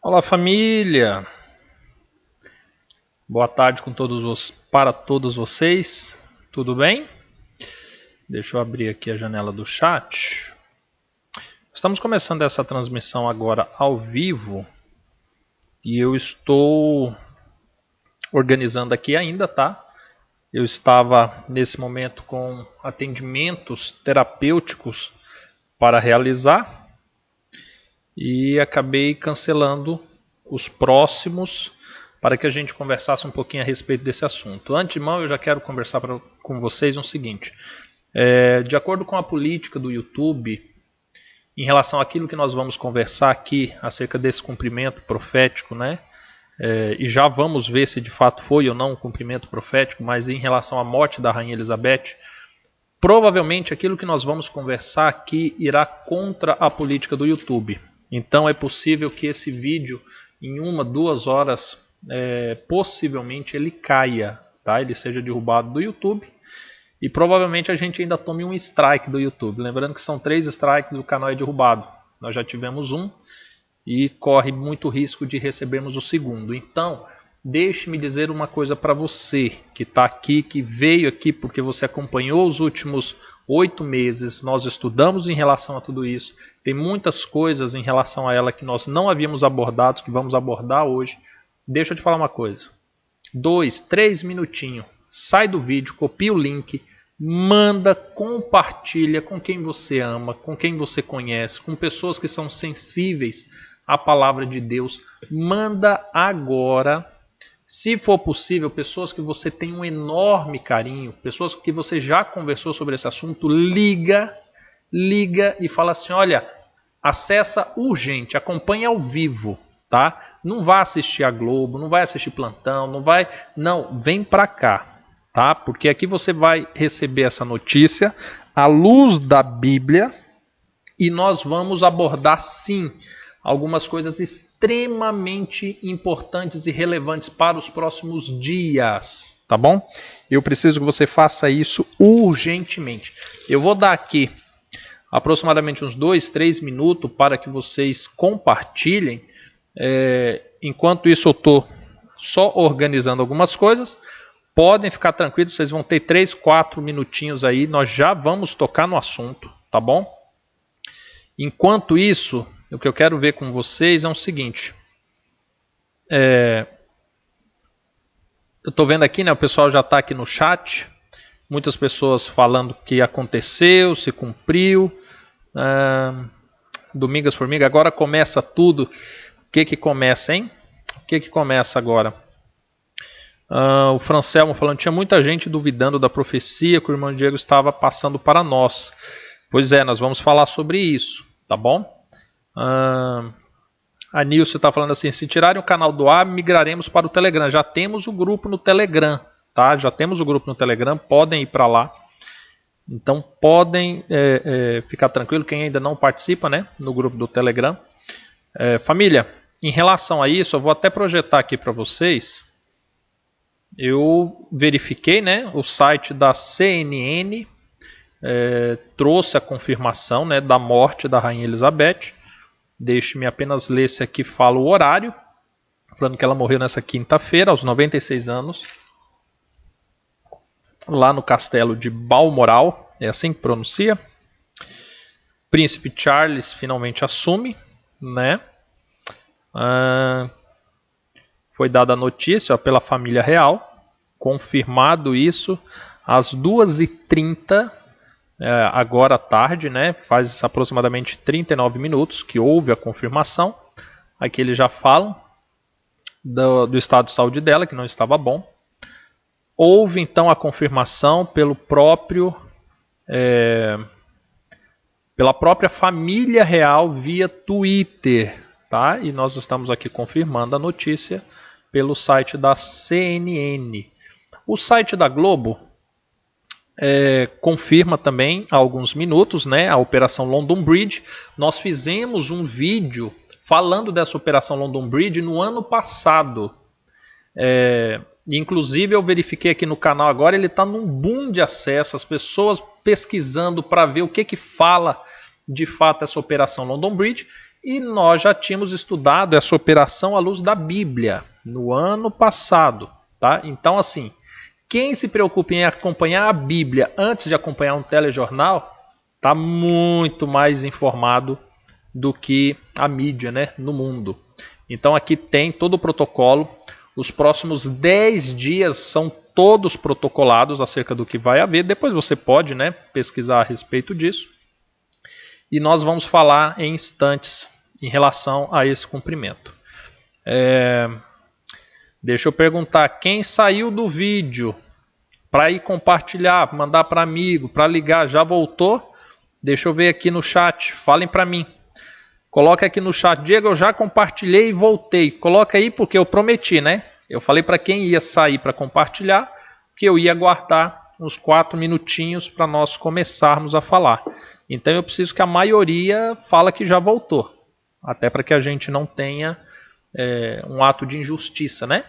Olá, família. Boa tarde para todos vocês. Tudo bem? Deixa eu abrir aqui a janela do chat. Estamos começando essa transmissão agora ao vivo e eu estou organizando aqui ainda, tá? Eu estava nesse momento com atendimentos terapêuticos para realizar e acabei cancelando os próximos para que a gente conversasse um pouquinho a respeito desse assunto. Antemão, eu já quero conversar com vocês o seguinte. De acordo com a política do YouTube, em relação àquilo que nós vamos conversar aqui, acerca desse cumprimento profético, né? E já vamos ver se de fato foi ou não um cumprimento profético, mas em relação à morte da Rainha Elizabeth, provavelmente aquilo que nós vamos conversar aqui irá contra a política do YouTube. Então é possível que esse vídeo, em 1-2 horas, possivelmente ele caia, tá? Ele seja derrubado do YouTube e provavelmente a gente ainda tome um strike do YouTube. Lembrando que são 3 strikes, o canal é derrubado. Nós já tivemos um e corre muito risco de recebermos o segundo. Então, deixe-me dizer uma coisa para você que está aqui, que veio aqui porque você acompanhou os últimos 8 meses. Nós estudamos em relação a tudo isso. Tem muitas coisas em relação a ela que nós não havíamos abordado, que vamos abordar hoje. Deixa eu te falar uma coisa. 2, 3 minutinhos. Sai do vídeo, copia o link, manda, compartilha com quem você ama, com quem você conhece, com pessoas que são sensíveis à palavra de Deus. Manda agora. Se for possível, pessoas que você tem um enorme carinho, pessoas que você já conversou sobre esse assunto, liga e fala assim, olha, acessa urgente, acompanha ao vivo, tá? Não vá assistir a Globo, não vai assistir Plantão, não, vem pra cá. Tá? Porque aqui você vai receber essa notícia à luz da Bíblia e nós vamos abordar sim algumas coisas extremamente importantes e relevantes para os próximos dias, tá bom? Eu preciso que você faça isso urgentemente. Eu vou dar aqui aproximadamente uns 2, 3 minutos para que vocês compartilhem. Enquanto isso eu estou só organizando algumas coisas. Podem ficar tranquilos, vocês vão ter 3, 4 minutinhos aí, nós já vamos tocar no assunto, tá bom? Enquanto isso, o que eu quero ver com vocês é o seguinte. Eu estou vendo aqui, né, o pessoal já está aqui no chat, muitas pessoas falando que aconteceu, se cumpriu. Domingas Formiga, agora começa tudo. O que começa, hein? O que começa agora? O Francelmo falando, tinha muita gente duvidando da profecia que o irmão Diego estava passando para nós. Pois é, nós vamos falar sobre isso, tá bom? A Nilce está falando assim, se tirarem o canal do ar, migraremos para o Telegram. Já temos o grupo no Telegram, tá? Já temos o grupo no Telegram, podem ir para lá. Então podem ficar tranquilo, quem ainda não participa, né, no grupo do Telegram. Família, em relação a isso, eu vou até projetar aqui para vocês. Eu verifiquei, né, o site da CNN trouxe a confirmação, né, da morte da Rainha Elizabeth. Deixe-me apenas ler se aqui fala o horário. Falando que ela morreu nessa quinta-feira, aos 96 anos. Lá no castelo de Balmoral, é assim que pronuncia. Príncipe Charles finalmente assume, né? Foi dada a notícia pela família real, confirmado isso às 2h30, agora à tarde, né? Faz aproximadamente 39 minutos que houve a confirmação. Aqui eles já falam do estado de saúde dela, que não estava bom. Houve então a confirmação pela própria família real via Twitter, tá? E nós estamos aqui confirmando a notícia pelo site da CNN. O site da Globo confirma também há alguns minutos, né, a Operação London Bridge. Nós fizemos um vídeo falando dessa Operação London Bridge no ano passado. Inclusive eu verifiquei aqui no canal agora, ele está num boom de acesso, as pessoas pesquisando para ver o que fala de fato essa Operação London Bridge. E nós já tínhamos estudado essa operação à luz da Bíblia no ano passado, tá? Então, assim, quem se preocupa em acompanhar a Bíblia antes de acompanhar um telejornal está muito mais informado do que a mídia, né, no mundo. Então aqui tem todo o protocolo. Os próximos 10 dias são todos protocolados acerca do que vai haver. Depois você pode, né, pesquisar a respeito disso. E nós vamos falar em instantes em relação a esse cumprimento. Deixa eu perguntar, quem saiu do vídeo para ir compartilhar, mandar para amigo, para ligar, já voltou? Deixa eu ver aqui no chat, falem para mim. Coloca aqui no chat, Diego, eu já compartilhei e voltei. Coloca aí porque eu prometi, né? Eu falei para quem ia sair para compartilhar que eu ia aguardar uns 4 minutinhos para nós começarmos a falar. Então eu preciso que a maioria fala que já voltou. Até para que a gente não tenha um ato de injustiça, né?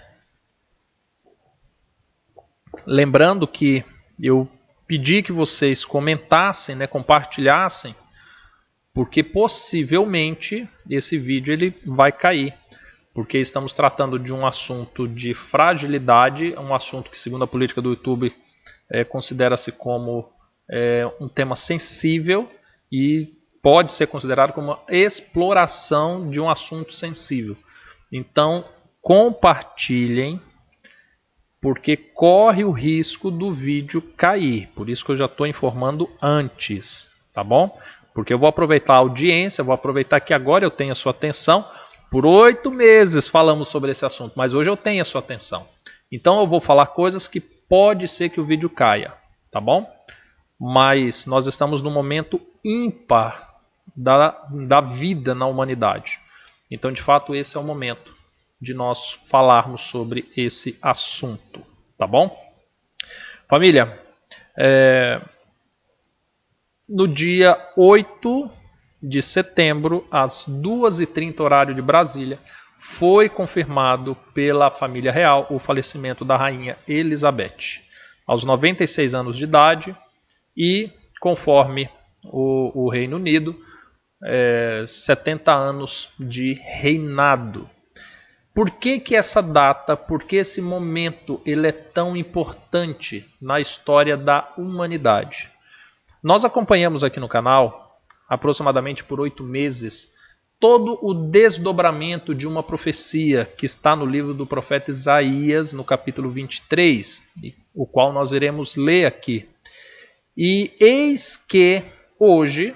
Lembrando que eu pedi que vocês comentassem, né, compartilhassem, porque possivelmente esse vídeo ele vai cair, porque estamos tratando de um assunto de fragilidade, um assunto que, segundo a política do YouTube, considera-se como um tema sensível e pode ser considerado como uma exploração de um assunto sensível. Então, compartilhem, porque corre o risco do vídeo cair. Por isso que eu já estou informando antes, tá bom? Porque eu vou aproveitar a audiência, vou aproveitar que agora eu tenho a sua atenção. Por 8 meses falamos sobre esse assunto, mas hoje eu tenho a sua atenção. Então eu vou falar coisas que pode ser que o vídeo caia, tá bom? Mas nós estamos num momento ímpar da vida na humanidade. Então, de fato, esse é o momento de nós falarmos sobre esse assunto, tá bom? Família, no dia 8 de setembro, às 2h30 horário de Brasília, foi confirmado pela família real o falecimento da rainha Elizabeth, aos 96 anos de idade, e conforme o Reino Unido, 70 anos de reinado. Por que essa data, por que esse momento ele é tão importante na história da humanidade? Nós acompanhamos aqui no canal, aproximadamente por 8 meses, todo o desdobramento de uma profecia que está no livro do profeta Isaías, no capítulo 23, o qual nós iremos ler aqui. E eis que hoje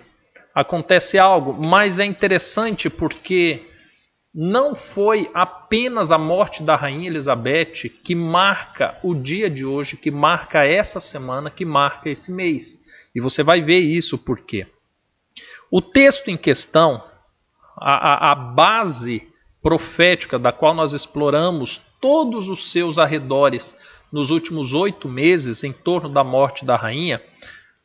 acontece algo, mas é interessante porque não foi apenas a morte da rainha Elizabeth que marca o dia de hoje, que marca essa semana, que marca esse mês. E você vai ver isso por quê. O texto em questão, a base profética da qual nós exploramos todos os seus arredores nos últimos 8 meses em torno da morte da rainha,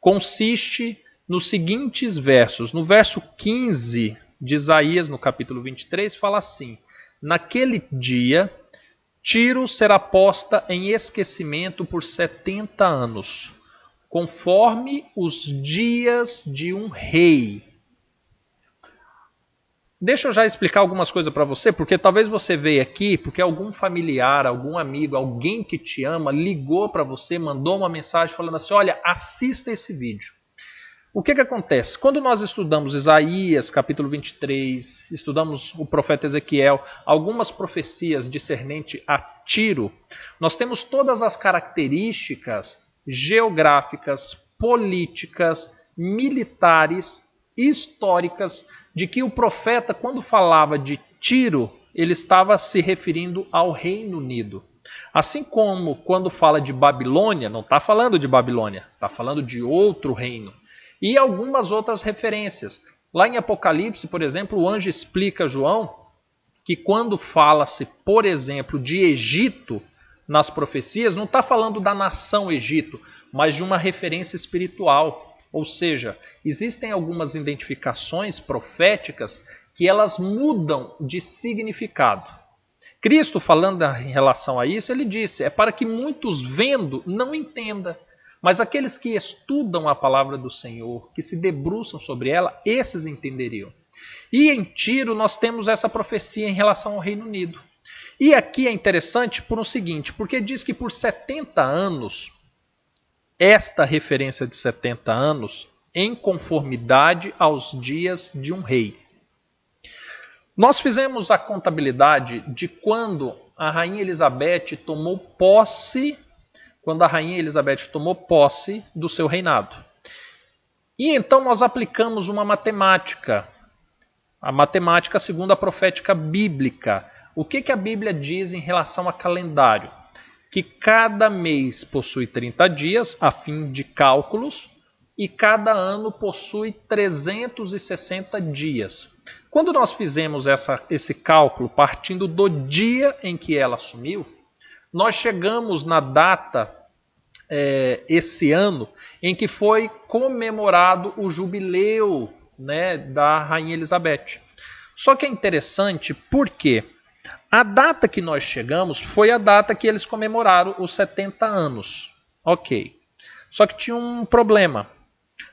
consiste nos seguintes versos. No verso 15 de Isaías, no capítulo 23, fala assim: naquele dia, Tiro será posta em esquecimento por 70 anos, conforme os dias de um rei. Deixa eu já explicar algumas coisas para você, porque talvez você veja aqui porque algum familiar, algum amigo, alguém que te ama ligou para você, mandou uma mensagem falando assim: olha, assista esse vídeo. O que acontece? Quando nós estudamos Isaías, capítulo 23, estudamos o profeta Ezequiel, algumas profecias discernente a Tiro, nós temos todas as características geográficas, políticas, militares, históricas, de que o profeta, quando falava de Tiro, ele estava se referindo ao Reino Unido. Assim como quando fala de Babilônia, não está falando de Babilônia, está falando de outro reino. E algumas outras referências. Lá em Apocalipse, por exemplo, o anjo explica a João que quando fala-se, por exemplo, de Egito nas profecias, não está falando da nação Egito, mas de uma referência espiritual. Ou seja, existem algumas identificações proféticas que elas mudam de significado. Cristo, falando em relação a isso, ele disse: é para que muitos vendo não entendam. Mas aqueles que estudam a palavra do Senhor, que se debruçam sobre ela, esses entenderiam. E em Tiro nós temos essa profecia em relação ao Reino Unido. E aqui é interessante por o seguinte, porque diz que por 70 anos, esta referência de 70 anos, em conformidade aos dias de um rei. Nós fizemos a contabilidade de quando a Rainha Elizabeth tomou posse, do seu reinado. E então nós aplicamos uma matemática, a matemática segundo a profética bíblica. O que a Bíblia diz em relação a calendário? Que cada mês possui 30 dias, a fim de cálculos, e cada ano possui 360 dias. Quando nós fizemos esse cálculo partindo do dia em que ela assumiu, nós chegamos na data, esse ano, em que foi comemorado o jubileu, né, da Rainha Elizabeth. Só que é interessante porque a data que nós chegamos foi a data que eles comemoraram os 70 anos. Ok. Só que tinha um problema,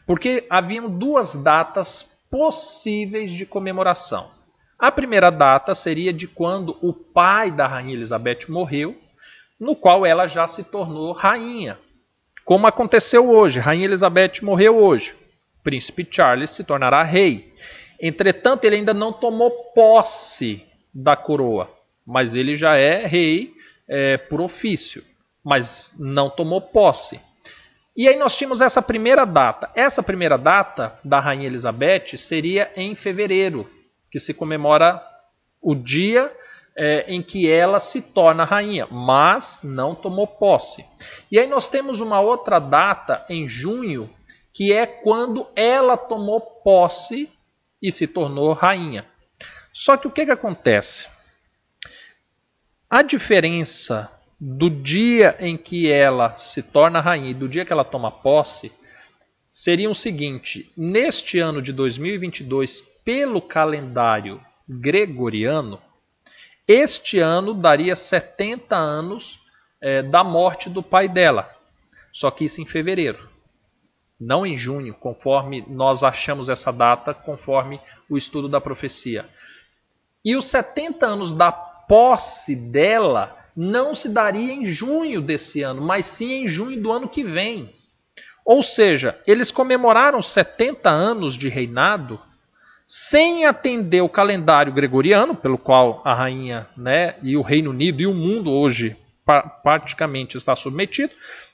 porque haviam duas datas possíveis de comemoração. A primeira data seria de quando o pai da Rainha Elizabeth morreu, no qual ela já se tornou rainha. Como aconteceu hoje, Rainha Elizabeth morreu hoje. Príncipe Charles se tornará rei. Entretanto, ele ainda não tomou posse da coroa, mas ele já é rei por ofício, mas não tomou posse. E aí nós tínhamos essa primeira data. Essa primeira data da Rainha Elizabeth seria em fevereiro, que se comemora o dia em que ela se torna rainha, mas não tomou posse. E aí nós temos uma outra data em junho, que é quando ela tomou posse e se tornou rainha. Só que o que acontece? A diferença do dia em que ela se torna rainha e do dia que ela toma posse seria o seguinte: neste ano de 2022, pelo calendário gregoriano, este ano daria 70 anos da morte do pai dela. Só que isso em fevereiro, não em junho, conforme nós achamos essa data, conforme o estudo da profecia. E os 70 anos da posse dela não se daria em junho desse ano, mas sim em junho do ano que vem. Ou seja, eles comemoraram 70 anos de reinado sem atender o calendário gregoriano, pelo qual a rainha, né, e o Reino Unido e o mundo hoje praticamente está submetido,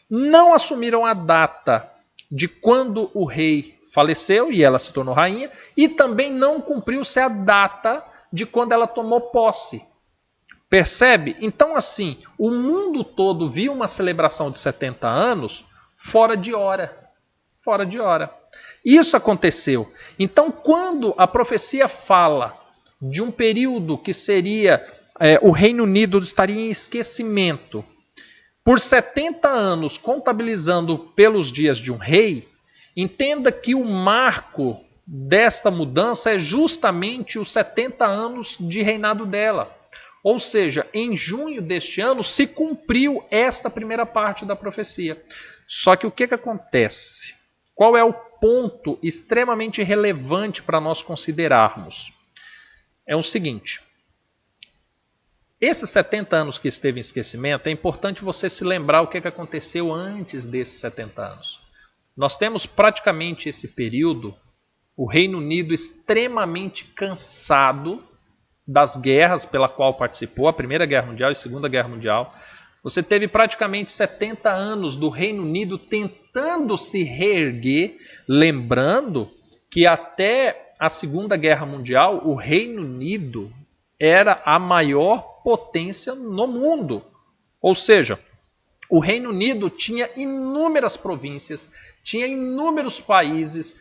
não assumiram a data de quando o rei faleceu e ela se tornou rainha, e também não cumpriu-se a data de quando ela tomou posse. Percebe? Então, assim, o mundo todo viu uma celebração de 70 anos fora de hora. Fora de hora. Isso aconteceu. Então, quando a profecia fala de um período que seria o Reino Unido estaria em esquecimento por 70 anos, contabilizando pelos dias de um rei, entenda que o marco desta mudança é justamente os 70 anos de reinado dela. Ou seja, em junho deste ano se cumpriu esta primeira parte da profecia. Só que o que acontece? Qual é o ponto extremamente relevante para nós considerarmos? É o seguinte: esses 70 anos que esteve em esquecimento, é importante você se lembrar o que aconteceu antes desses 70 anos. Nós temos praticamente esse período, o Reino Unido extremamente cansado das guerras pela qual participou, a Primeira Guerra Mundial e a Segunda Guerra Mundial. Você teve praticamente 70 anos do Reino Unido tentando se reerguer, lembrando que até a Segunda Guerra Mundial o Reino Unido era a maior potência no mundo. Ou seja, o Reino Unido tinha inúmeras províncias, tinha inúmeros países,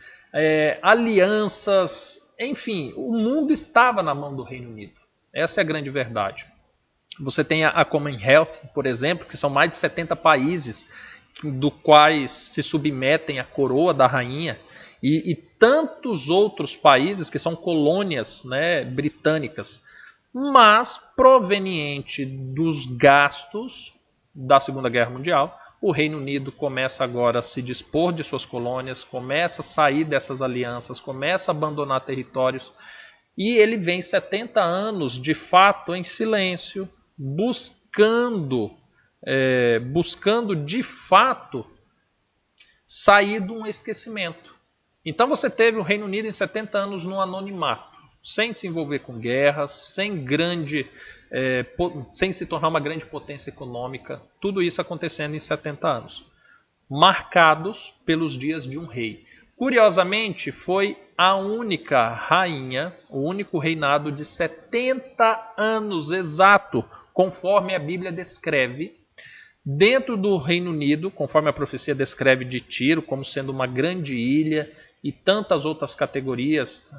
alianças, enfim, o mundo estava na mão do Reino Unido. Essa é a grande verdade. Você tem a Commonwealth, por exemplo, que são mais de 70 países do quais se submetem à coroa da rainha, e tantos outros países que são colônias, né, britânicas, mas proveniente dos gastos da Segunda Guerra Mundial, o Reino Unido começa agora a se dispor de suas colônias, começa a sair dessas alianças, começa a abandonar territórios, E ele vem 70 anos, de fato, em silêncio, buscando de fato sair de um esquecimento. Então você teve o Reino Unido em 70 anos no anonimato, sem se envolver com guerras, sem se tornar uma grande potência econômica, tudo isso acontecendo em 70 anos, marcados pelos dias de um rei. Curiosamente, foi a única rainha, o único reinado de 70 anos exato, conforme a Bíblia descreve, dentro do Reino Unido, conforme a profecia descreve de Tiro, como sendo uma grande ilha, e tantas outras categorias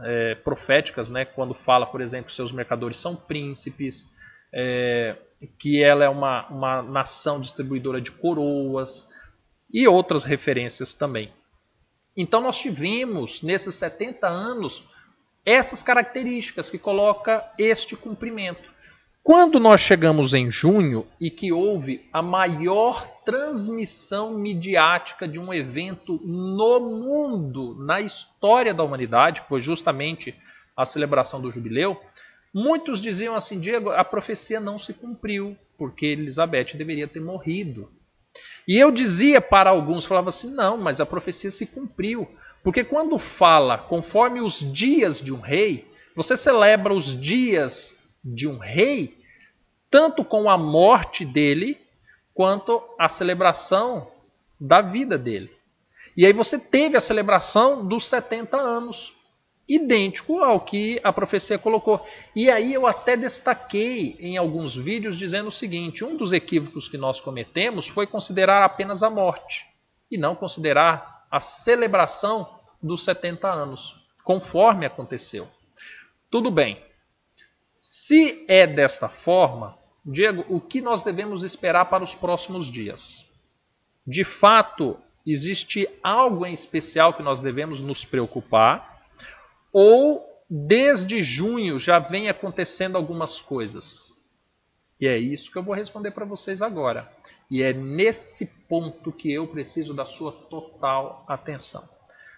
proféticas, né, quando fala, por exemplo, que seus mercadores são príncipes, que ela é uma nação distribuidora de coroas, e outras referências também. Então nós tivemos, nesses 70 anos, essas características que coloca este cumprimento. Quando nós chegamos em junho e que houve a maior transmissão midiática de um evento no mundo, na história da humanidade, que foi justamente a celebração do jubileu, muitos diziam assim: Diego, a profecia não se cumpriu, porque Elizabeth deveria ter morrido. E eu dizia para alguns, falava assim, não, mas a profecia se cumpriu. Porque quando fala conforme os dias de um rei, você celebra os dias de um rei, tanto com a morte dele, quanto a celebração da vida dele. E aí você teve a celebração dos 70 anos, idêntico ao que a profecia colocou. E aí eu até destaquei em alguns vídeos dizendo o seguinte: um dos equívocos que nós cometemos foi considerar apenas a morte e não considerar a celebração dos 70 anos, conforme aconteceu. Tudo bem. Se é desta forma, Diego, o que nós devemos esperar para os próximos dias? De fato, existe algo em especial que nós devemos nos preocupar? Ou desde junho já vem acontecendo algumas coisas? E é isso que eu vou responder para vocês agora. E é nesse ponto que eu preciso da sua total atenção.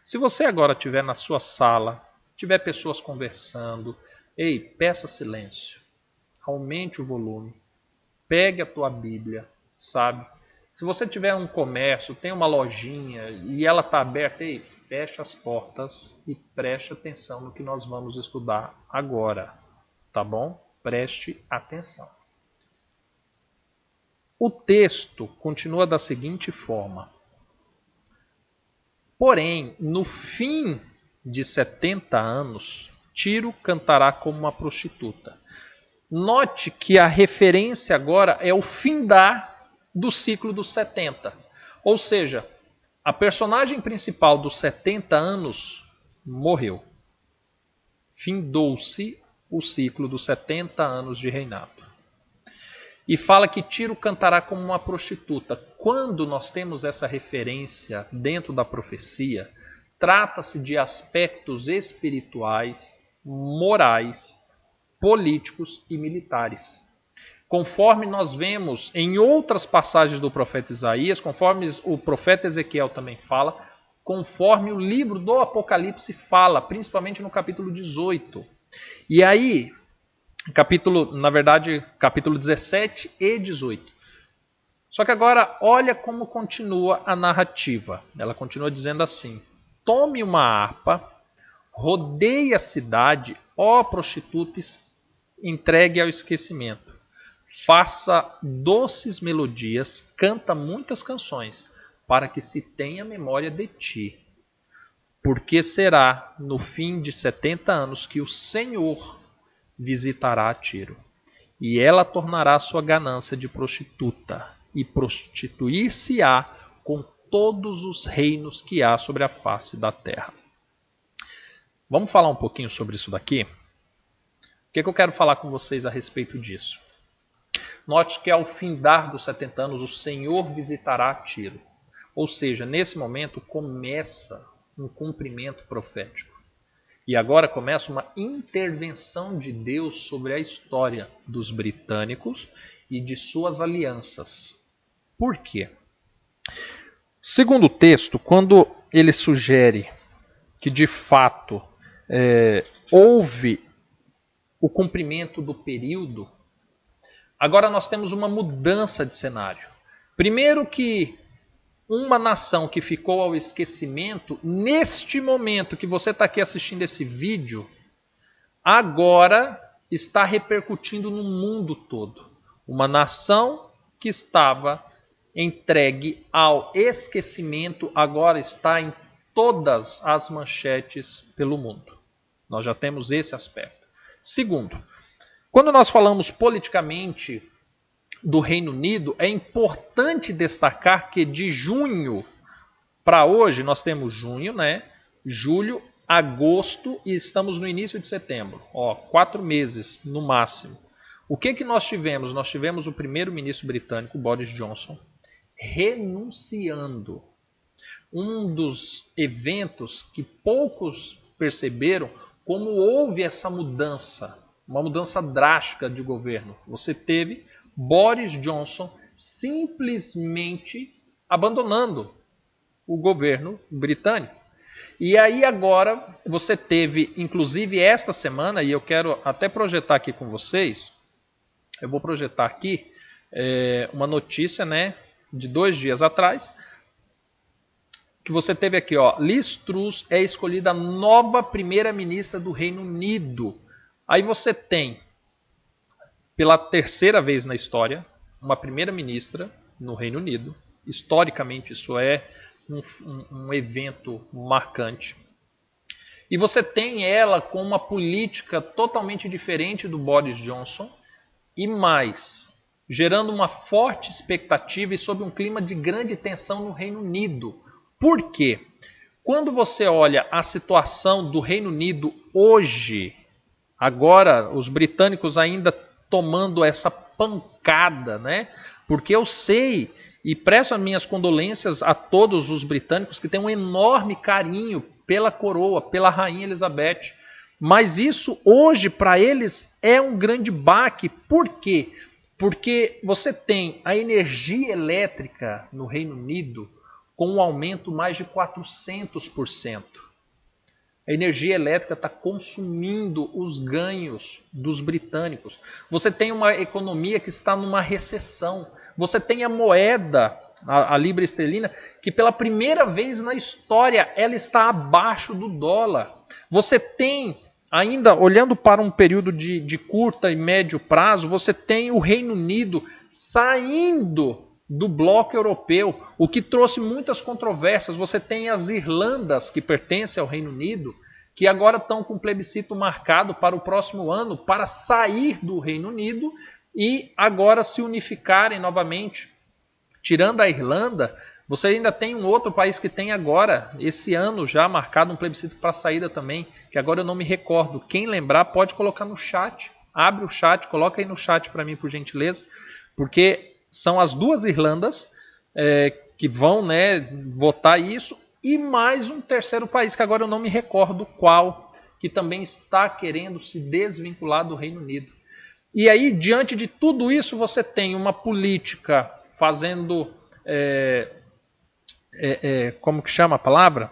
Se você agora estiver na sua sala, tiver pessoas conversando, ei, peça silêncio, aumente o volume, pegue a tua Bíblia, sabe? Se você tiver um comércio, tem uma lojinha e ela está aberta, ei, feche as portas e preste atenção no que nós vamos estudar agora, tá bom? Preste atenção. O texto continua da seguinte forma: porém, no fim de 70 anos, Tiro cantará como uma prostituta. Note que a referência agora é o findar do ciclo dos 70. Ou seja, a personagem principal dos 70 anos morreu. Findou-se o ciclo dos 70 anos de reinado. E fala que Tiro cantará como uma prostituta. Quando nós temos essa referência dentro da profecia, trata-se de aspectos espirituais, morais, políticos e militares. Conforme nós vemos em outras passagens do profeta Isaías, conforme o profeta Ezequiel também fala, conforme o livro do Apocalipse fala, principalmente no capítulo 18. E aí, capítulo 17 e 18. Só que agora, olha como continua a narrativa. Ela continua dizendo assim: tome uma harpa, rodeie a cidade, ó prostitutas, entregue ao esquecimento. Faça doces melodias, canta muitas canções, para que se tenha memória de ti. Porque será no fim de 70 anos que o Senhor visitará Tiro, e ela tornará sua ganância de prostituta, e prostituir-se-á com todos os reinos que há sobre a face da terra. Vamos falar um pouquinho sobre isso daqui? O que eu quero falar com vocês a respeito disso? Note que ao findar dos 70 anos, o Senhor visitará Tiro. Ou seja, nesse momento começa um cumprimento profético. E agora começa uma intervenção de Deus sobre a história dos britânicos e de suas alianças. Por quê? Segundo o texto, quando ele sugere que de fato houve o cumprimento do período, agora nós temos uma mudança de cenário. Primeiro que uma nação que ficou ao esquecimento, neste momento que você está aqui assistindo esse vídeo, agora está repercutindo no mundo todo. Uma nação que estava entregue ao esquecimento, agora está em todas as manchetes pelo mundo. Nós já temos esse aspecto. Segundo, quando nós falamos politicamente do Reino Unido, é importante destacar que de junho para hoje, nós temos junho, né? Julho, agosto e estamos no início de setembro. 4 meses no máximo. O que nós tivemos? Nós tivemos o primeiro-ministro britânico, Boris Johnson, renunciando. Um dos eventos que poucos perceberam como houve essa mudança, uma mudança drástica de governo. Você teve Boris Johnson simplesmente abandonando o governo britânico. E aí agora você teve, inclusive esta semana, e eu quero até projetar aqui com vocês, eu vou projetar aqui uma notícia, né, de 2 dias atrás, que você teve aqui, Liz Truss é escolhida a nova primeira-ministra do Reino Unido. Aí você tem, pela 3ª vez na história, uma primeira-ministra no Reino Unido. Historicamente isso é um evento marcante. E você tem ela com uma política totalmente diferente do Boris Johnson e mais, gerando uma forte expectativa e sob um clima de grande tensão no Reino Unido. Por quê? Quando você olha a situação do Reino Unido hoje, agora os britânicos ainda tomando essa pancada, né? Porque eu sei e presto as minhas condolências a todos os britânicos que têm um enorme carinho pela coroa, pela Rainha Elizabeth. Mas isso hoje para eles é um grande baque. Por quê? Porque você tem a energia elétrica no Reino Unido com um aumento mais de 400%. A energia elétrica está consumindo os ganhos dos britânicos. Você tem uma economia que está numa recessão. Você tem a moeda, a libra esterlina, que pela primeira vez na história ela está abaixo do dólar. Você tem, ainda olhando para um período de curta e médio prazo, você tem o Reino Unido saindo do bloco europeu, o que trouxe muitas controvérsias. Você tem as Irlandas, que pertencem ao Reino Unido, que agora estão com plebiscito marcado para o próximo ano, para sair do Reino Unido e agora se unificarem novamente. Tirando a Irlanda, você ainda tem um outro país que tem agora, esse ano já marcado um plebiscito para saída também, que agora eu não me recordo. Quem lembrar pode colocar no chat, abre o chat, coloca aí no chat para mim, por gentileza, porque são as 2 Irlandas que vão, né, votar isso, e mais um terceiro país, que agora eu não me recordo qual, que também está querendo se desvincular do Reino Unido. E aí, diante de tudo isso, você tem uma política fazendo, como que chama a palavra?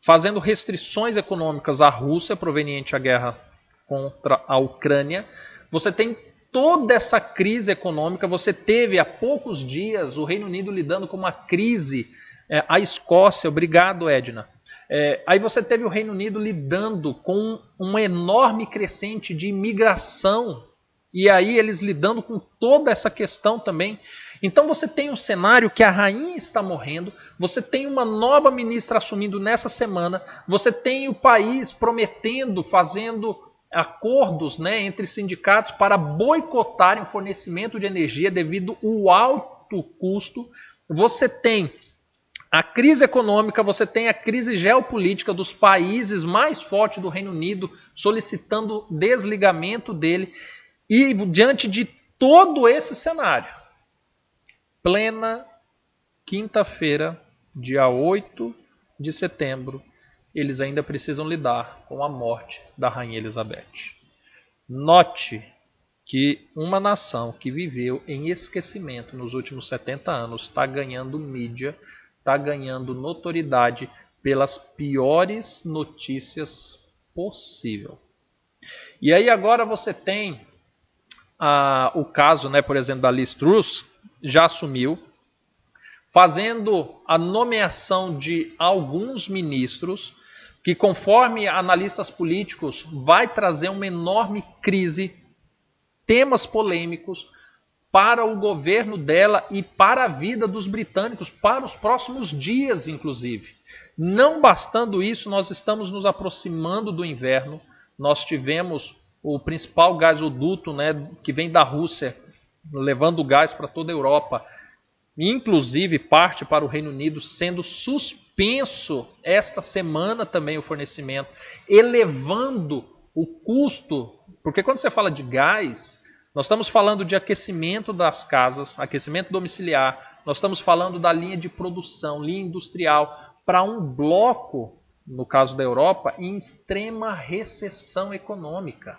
Fazendo restrições econômicas à Rússia, proveniente da guerra contra a Ucrânia. Você tem toda essa crise econômica. Você teve há poucos dias o Reino Unido lidando com uma crise, a Escócia, obrigado Edna. Aí você teve o Reino Unido lidando com uma enorme crescente de imigração, e aí eles lidando com toda essa questão também. Então você tem um cenário que a rainha está morrendo, você tem uma nova ministra assumindo nessa semana, você tem o país prometendo, fazendo acordos, né, entre sindicatos para boicotarem o fornecimento de energia devido ao alto custo. Você tem a crise econômica, você tem a crise geopolítica dos países mais fortes do Reino Unido solicitando desligamento dele. E diante de todo esse cenário, plena quinta-feira, dia 8 de setembro, eles ainda precisam lidar com a morte da Rainha Elizabeth. Note que uma nação que viveu em esquecimento nos últimos 70 anos está ganhando mídia, está ganhando notoriedade pelas piores notícias possível. E aí agora você tem o caso, né, por exemplo, da Liz Truss, já assumiu, fazendo a nomeação de alguns ministros, que conforme analistas políticos vai trazer uma enorme crise, temas polêmicos para o governo dela e para a vida dos britânicos, para os próximos dias, inclusive. Não bastando isso, nós estamos nos aproximando do inverno. Nós tivemos o principal gasoduto, né, que vem da Rússia, levando gás para toda a Europa, inclusive parte para o Reino Unido, sendo suspenso esta semana também o fornecimento, elevando o custo, porque quando você fala de gás, nós estamos falando de aquecimento das casas, aquecimento domiciliar, nós estamos falando da linha de produção, linha industrial, para um bloco, no caso da Europa, em extrema recessão econômica.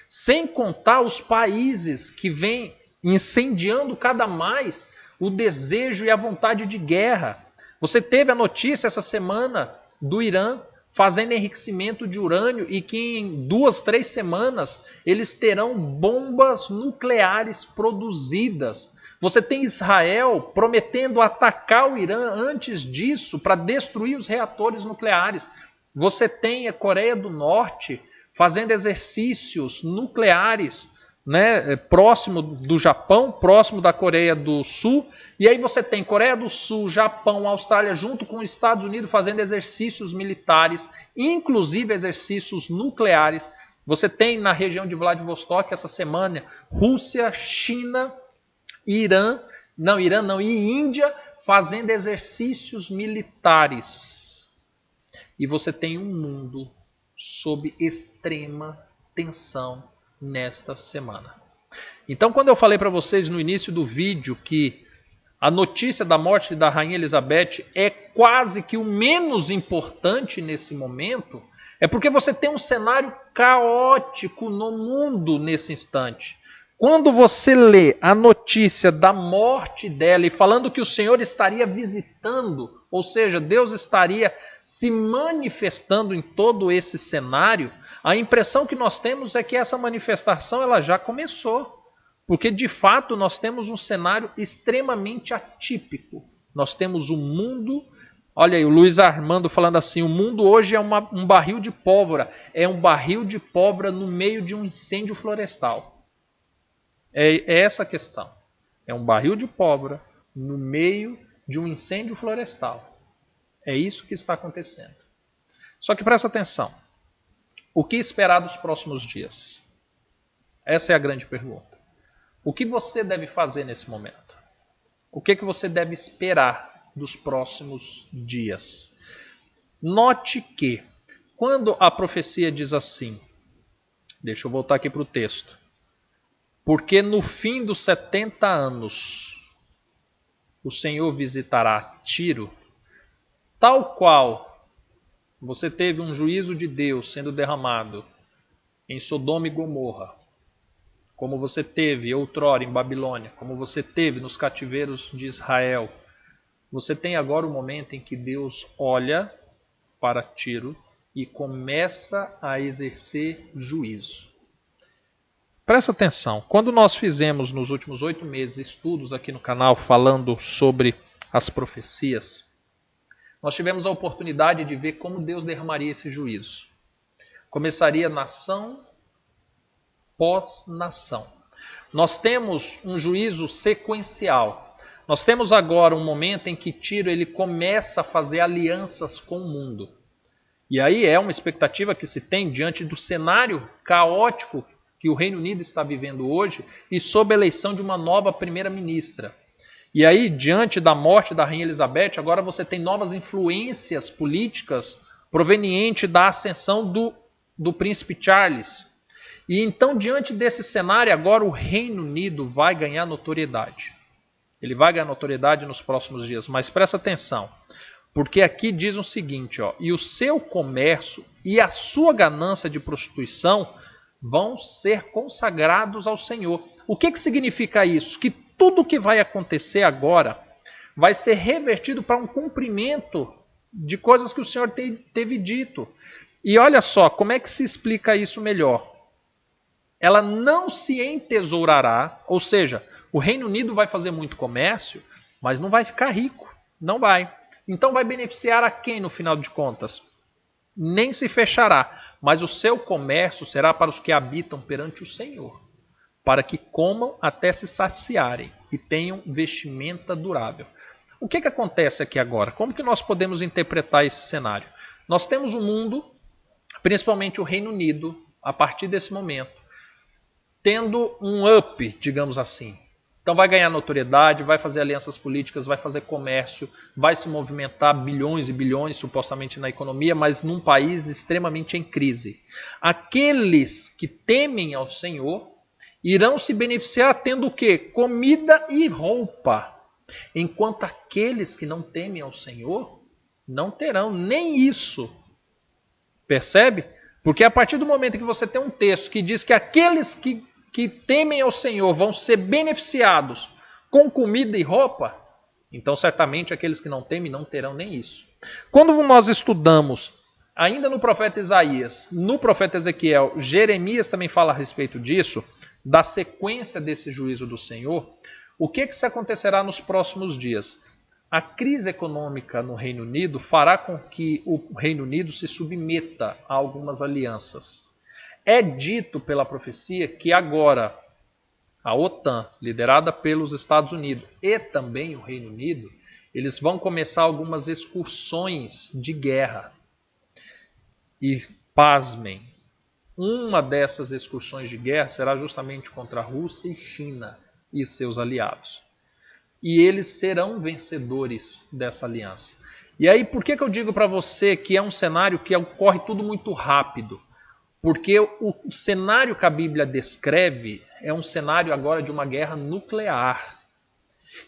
Sem contar os países que vêm incendiando cada mais o desejo e a vontade de guerra. Você teve a notícia essa semana do Irã fazendo enriquecimento de urânio e que em 2, 3 semanas eles terão bombas nucleares produzidas. Você tem Israel prometendo atacar o Irã antes disso para destruir os reatores nucleares. Você tem a Coreia do Norte fazendo exercícios nucleares, né, próximo do Japão, próximo da Coreia do Sul. E aí você tem Coreia do Sul, Japão, Austrália, junto com os Estados Unidos, fazendo exercícios militares, inclusive exercícios nucleares. Você tem na região de Vladivostok, essa semana, Rússia, China, Irã e Índia fazendo exercícios militares. E você tem um mundo sob extrema tensão nesta semana. Então, quando eu falei para vocês no início do vídeo que a notícia da morte da Rainha Elizabeth é quase que o menos importante nesse momento, é porque você tem um cenário caótico no mundo nesse instante. Quando você lê a notícia da morte dela e falando que o Senhor estaria visitando, ou seja, Deus estaria se manifestando em todo esse cenário, a impressão que nós temos é que essa manifestação ela já começou. Porque, de fato, nós temos um cenário extremamente atípico. Nós temos um mundo... Olha aí, o Luiz Armando falando assim, o mundo hoje é um barril de pólvora. É um barril de pólvora no meio de um incêndio florestal. É essa a questão. É um barril de pólvora no meio de um incêndio florestal. É isso que está acontecendo. Só que presta atenção. O que esperar dos próximos dias? Essa é a grande pergunta. O que você deve fazer nesse momento? O que você deve esperar dos próximos dias? Note que, quando a profecia diz assim, deixa eu voltar aqui para o texto, porque no fim dos 70 anos o Senhor visitará Tiro, tal qual você teve um juízo de Deus sendo derramado em Sodoma e Gomorra, como você teve outrora em Babilônia, como você teve nos cativeiros de Israel, você tem agora o momento em que Deus olha para Tiro e começa a exercer juízo. Presta atenção, quando nós fizemos nos últimos 8 meses estudos aqui no canal falando sobre as profecias, nós tivemos a oportunidade de ver como Deus derramaria esse juízo. Começaria nação pós-nação. Nós temos um juízo sequencial. Nós temos agora um momento em que Tiro ele começa a fazer alianças com o mundo. E aí é uma expectativa que se tem diante do cenário caótico que o Reino Unido está vivendo hoje e sob a eleição de uma nova primeira-ministra. E aí, diante da morte da Rainha Elizabeth, agora você tem novas influências políticas provenientes da ascensão do príncipe Charles. E então, diante desse cenário, agora o Reino Unido vai ganhar notoriedade. Ele vai ganhar notoriedade nos próximos dias, mas presta atenção, porque aqui diz o seguinte, ó, e o seu comércio e a sua ganância de prostituição vão ser consagrados ao Senhor. O que significa isso? Que tudo que vai acontecer agora vai ser revertido para um cumprimento de coisas que o Senhor teve dito. E olha só, como é que se explica isso melhor? ela não se entesourará, ou seja, o Reino Unido vai fazer muito comércio, mas não vai ficar rico, não vai. Então vai beneficiar a quem no final de contas? Nem se fechará, mas o seu comércio será para os que habitam perante o Senhor, para que comam até se saciarem e tenham vestimenta durável. O que acontece aqui agora? Como que nós podemos interpretar esse cenário? Nós temos um mundo, principalmente o Reino Unido, a partir desse momento, tendo um up, digamos assim. Então vai ganhar notoriedade, vai fazer alianças políticas, vai fazer comércio, vai se movimentar bilhões e bilhões supostamente na economia, mas num país extremamente em crise. Aqueles que temem ao Senhor irão se beneficiar tendo o quê? Comida e roupa. Enquanto aqueles que não temem ao Senhor não terão nem isso. Percebe? Porque a partir do momento que você tem um texto que diz que aqueles que temem ao Senhor vão ser beneficiados com comida e roupa, então certamente aqueles que não temem não terão nem isso. Quando nós estudamos, ainda no profeta Isaías, no profeta Ezequiel, Jeremias também fala a respeito disso, da sequência desse juízo do Senhor, o que se acontecerá nos próximos dias? A crise econômica no Reino Unido fará com que o Reino Unido se submeta a algumas alianças. É dito pela profecia que agora a OTAN, liderada pelos Estados Unidos e também o Reino Unido, eles vão começar algumas excursões de guerra. E pasmem, uma dessas excursões de guerra será justamente contra a Rússia e China e seus aliados. E eles serão vencedores dessa aliança. E aí, por que eu digo para você que é um cenário que ocorre tudo muito rápido? Porque o cenário que a Bíblia descreve é um cenário agora de uma guerra nuclear.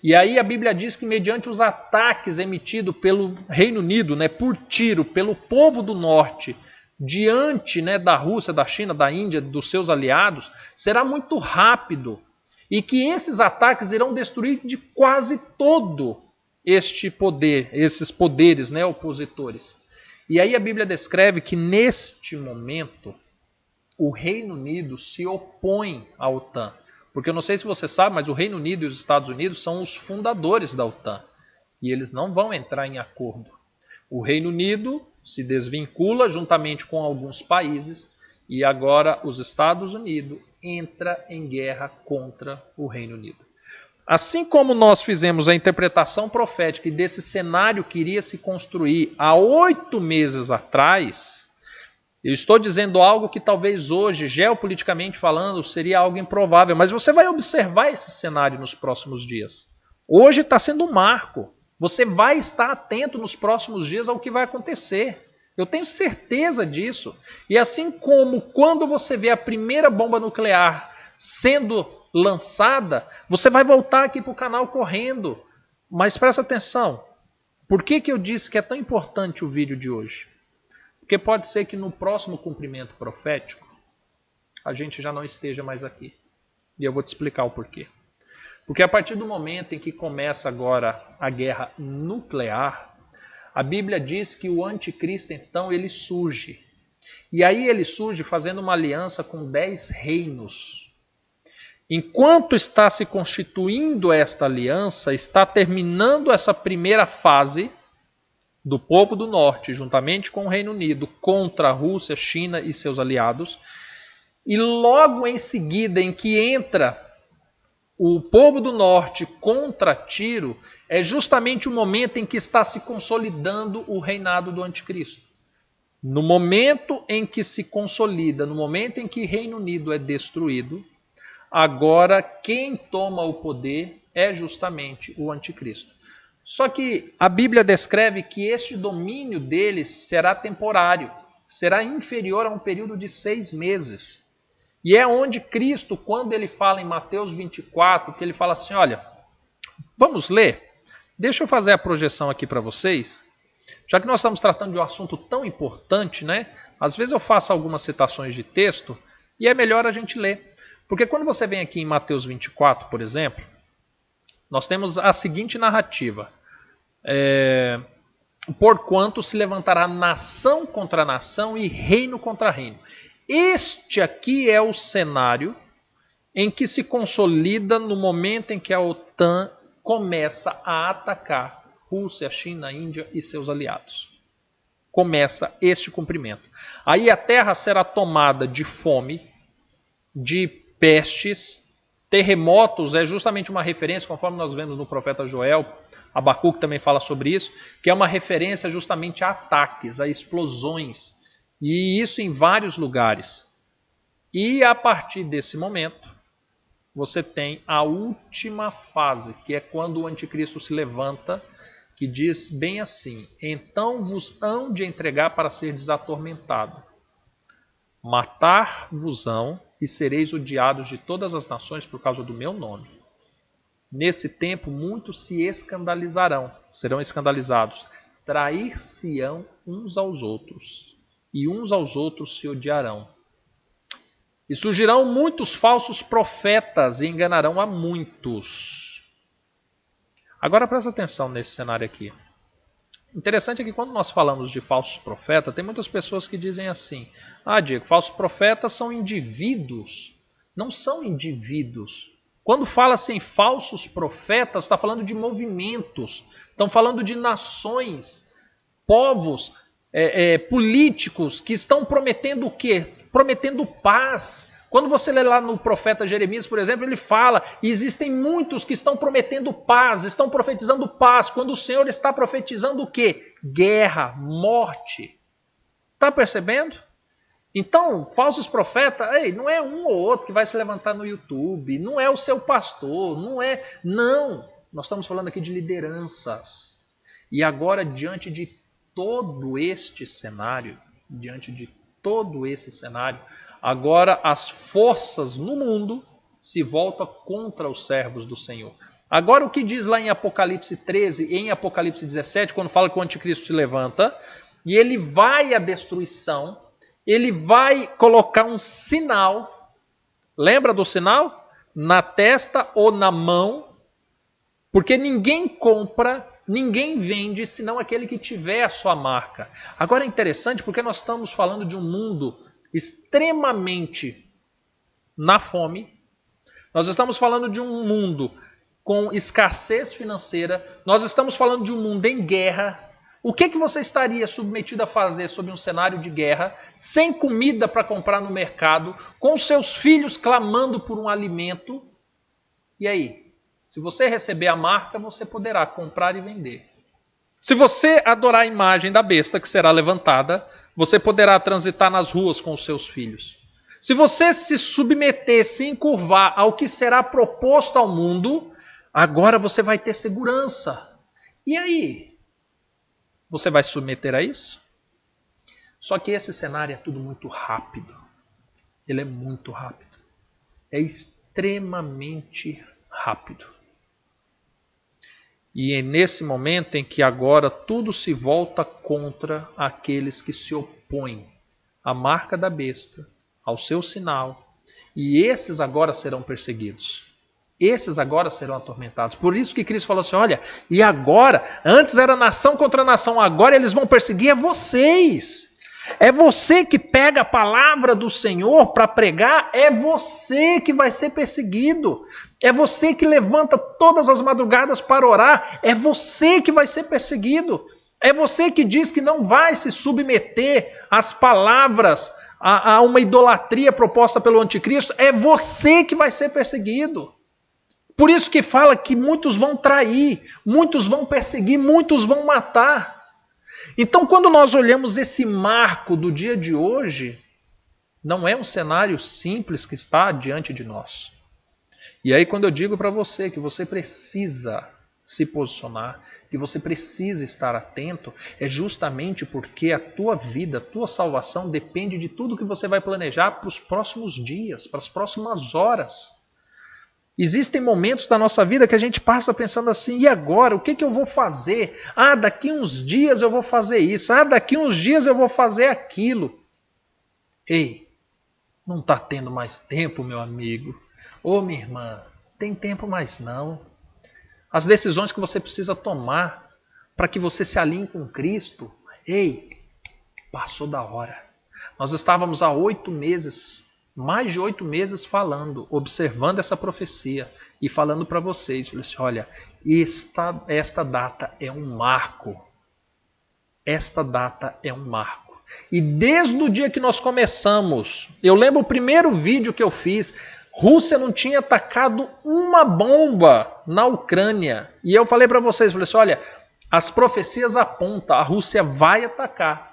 E aí a Bíblia diz que mediante os ataques emitidos pelo Reino Unido, por tiro, pelo povo do norte, diante da Rússia, da China, da Índia, dos seus aliados, será muito rápido. E que esses ataques irão destruir de quase todo este poder, esses poderes opositores. E aí a Bíblia descreve que neste momento o Reino Unido se opõe à OTAN. Porque eu não sei se você sabe, mas o Reino Unido e os Estados Unidos são os fundadores da OTAN. E eles não vão entrar em acordo. O Reino Unido se desvincula juntamente com alguns países e agora os Estados Unidos entra em guerra contra o Reino Unido. Assim como nós fizemos a interpretação profética desse cenário que iria se construir há 8 meses atrás, eu estou dizendo algo que talvez hoje, geopoliticamente falando, seria algo improvável, mas você vai observar esse cenário nos próximos dias. Hoje está sendo um marco. Você vai estar atento nos próximos dias ao que vai acontecer. Eu tenho certeza disso. E assim como quando você vê a primeira bomba nuclear sendo lançada, você vai voltar aqui para o canal correndo. Mas presta atenção. Por que eu disse que é tão importante o vídeo de hoje? Porque pode ser que no próximo cumprimento profético a gente já não esteja mais aqui. E eu vou te explicar o porquê. Porque a partir do momento em que começa agora a guerra nuclear, a Bíblia diz que o anticristo, então, ele surge. E aí ele surge fazendo uma aliança com 10 reinos. Enquanto está se constituindo esta aliança, está terminando essa primeira fase do povo do norte, juntamente com o Reino Unido, contra a Rússia, China e seus aliados. E logo em seguida, em que entra o povo do norte contra Tiro, é justamente o momento em que está se consolidando o reinado do anticristo. No momento em que se consolida, no momento em que o Reino Unido é destruído, agora quem toma o poder é justamente o anticristo. Só que a Bíblia descreve que este domínio deles será temporário, será inferior a um período de 6 meses. E é onde Cristo, quando ele fala em Mateus 24, que ele fala assim, olha, vamos ler? Deixa eu fazer a projeção aqui para vocês. Já que nós estamos tratando de um assunto tão importante, às vezes eu faço algumas citações de texto e é melhor a gente ler. Porque quando você vem aqui em Mateus 24, por exemplo, nós temos a seguinte narrativa. Porquanto se levantará nação contra nação e reino contra reino. este aqui é o cenário em que se consolida no momento em que a OTAN começa a atacar Rússia, China, Índia e seus aliados. Começa este cumprimento. Aí a terra será tomada de fome, de pestes, terremotos, é justamente uma referência, conforme nós vemos no profeta Joel, Abacuque também fala sobre isso, que é uma referência justamente a ataques, a explosões, e isso em vários lugares. E a partir desse momento, você tem a última fase, que é quando o anticristo se levanta, que diz bem assim: então vos hão de entregar para ser desatormentado. Matar-vos-ão e sereis odiados de todas as nações por causa do meu nome. Nesse tempo muitos se escandalizarão, serão escandalizados, trair-se-ão uns aos outros, e uns aos outros se odiarão. E surgirão muitos falsos profetas e enganarão a muitos. Agora presta atenção nesse cenário aqui. Interessante é que quando nós falamos de falsos profetas, tem muitas pessoas que dizem assim: ah, Diego, falsos profetas são indivíduos. Não são indivíduos. Quando fala-se em falsos profetas, está falando de movimentos, estão falando de nações, povos, políticos que estão prometendo o quê? Prometendo paz. Quando você lê lá no profeta Jeremias, por exemplo, ele fala, existem muitos que estão prometendo paz, estão profetizando paz, quando o Senhor está profetizando o quê? Guerra, morte. Está percebendo? Então, falsos profetas, não é um ou outro que vai se levantar no YouTube, não é o seu pastor, não. Nós estamos falando aqui de lideranças. E agora, diante de todo este cenário, agora as forças no mundo se voltam contra os servos do Senhor. Agora o que diz lá em Apocalipse 13 e em Apocalipse 17, quando fala que o anticristo se levanta, e ele vai à destruição, ele vai colocar um sinal, lembra do sinal? Na testa ou na mão, porque ninguém compra, ninguém vende, senão aquele que tiver a sua marca. Agora é interessante porque nós estamos falando de um mundo extremamente na fome, nós estamos falando de um mundo com escassez financeira, nós estamos falando de um mundo em guerra. O que você estaria submetido a fazer sob um cenário de guerra, sem comida para comprar no mercado, com seus filhos clamando por um alimento? E aí? Se você receber a marca, você poderá comprar e vender. Se você adorar a imagem da besta que será levantada, você poderá transitar nas ruas com os seus filhos. Se você se submeter, se encurvar ao que será proposto ao mundo, agora você vai ter segurança. E aí? Você vai se submeter a isso? Só que esse cenário é tudo muito rápido. Ele é muito rápido. É extremamente rápido. E é nesse momento em que agora tudo se volta contra aqueles que se opõem à marca da besta, ao seu sinal. E esses agora serão perseguidos. Esses agora serão atormentados. Por isso que Cristo falou assim, olha, e agora, antes era nação contra nação, agora eles vão perseguir vocês. É você que pega a palavra do Senhor para pregar, é você que vai ser perseguido. É você que levanta todas as madrugadas para orar, é você que vai ser perseguido. É você que diz que não vai se submeter às palavras, a uma idolatria proposta pelo anticristo, é você que vai ser perseguido. Por isso que fala que muitos vão trair, muitos vão perseguir, muitos vão matar. Então, quando nós olhamos esse marco do dia de hoje, não é um cenário simples que está diante de nós. E aí, quando eu digo para você que você precisa se posicionar, que você precisa estar atento, é justamente porque a tua vida, a tua salvação depende de tudo que você vai planejar para os próximos dias, para as próximas horas. Existem momentos da nossa vida que a gente passa pensando assim, e agora? O que eu vou fazer? Ah, daqui uns dias eu vou fazer isso. Ah, daqui uns dias eu vou fazer aquilo. Ei, não está tendo mais tempo, meu amigo. Ô, minha irmã, tem tempo mais não. As decisões que você precisa tomar para que você se alinhe com Cristo, ei, passou da hora. Nós estávamos há 8 meses, mais de 8 meses falando, observando essa profecia e falando para vocês. Falei assim, olha, esta data é um marco. Esta data é um marco. E desde o dia que nós começamos, eu lembro o primeiro vídeo que eu fiz, Rússia não tinha atacado uma bomba na Ucrânia. E eu falei para vocês, falei assim, olha, as profecias apontam, a Rússia vai atacar.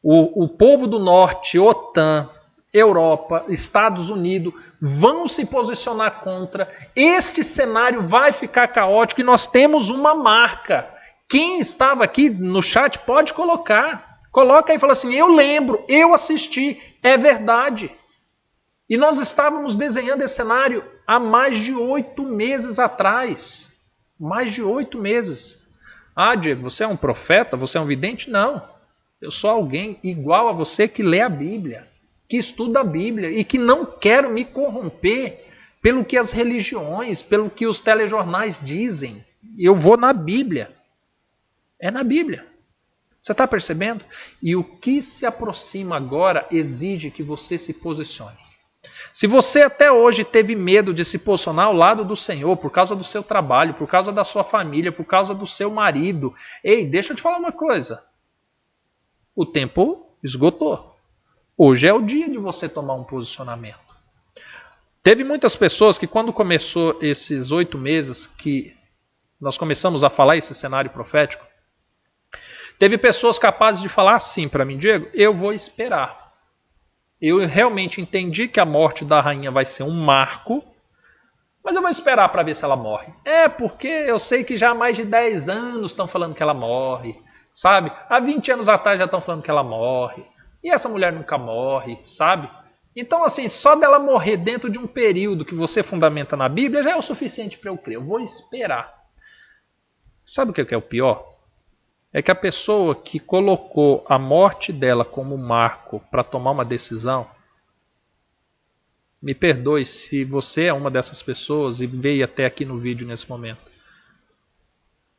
O povo do norte, OTAN, Europa, Estados Unidos, vão se posicionar contra. Este cenário vai ficar caótico e nós temos uma marca. Quem estava aqui no chat pode colocar. Coloca aí e fala assim, eu lembro, eu assisti, é verdade. E nós estávamos desenhando esse cenário há mais de 8 meses atrás. Mais de 8 meses. Ah, Diego, você é um profeta? Você é um vidente? Não. Eu sou alguém igual a você que lê a Bíblia, que estuda a Bíblia e que não quero me corromper pelo que as religiões, pelo que os telejornais dizem. Eu vou na Bíblia. É na Bíblia. Você está percebendo? E o que se aproxima agora exige que você se posicione. Se você até hoje teve medo de se posicionar ao lado do Senhor por causa do seu trabalho, por causa da sua família, por causa do seu marido, ei, deixa eu te falar uma coisa. O tempo esgotou. Hoje é o dia de você tomar um posicionamento. Teve muitas pessoas que quando começou esses 8 meses que nós começamos a falar esse cenário profético, teve pessoas capazes de falar assim para mim, Diego, eu vou esperar. Eu realmente entendi que a morte da rainha vai ser um marco, mas eu vou esperar para ver se ela morre. É porque eu sei que já há mais de 10 anos estão falando que ela morre, sabe? Há 20 anos atrás já estão falando que ela morre. E essa mulher nunca morre, sabe? Então, assim, só dela morrer dentro de um período que você fundamenta na Bíblia já é o suficiente para eu crer. Eu vou esperar. Sabe o que é o pior? É que a pessoa que colocou a morte dela como marco para tomar uma decisão, me perdoe se você é uma dessas pessoas e veio até aqui no vídeo nesse momento,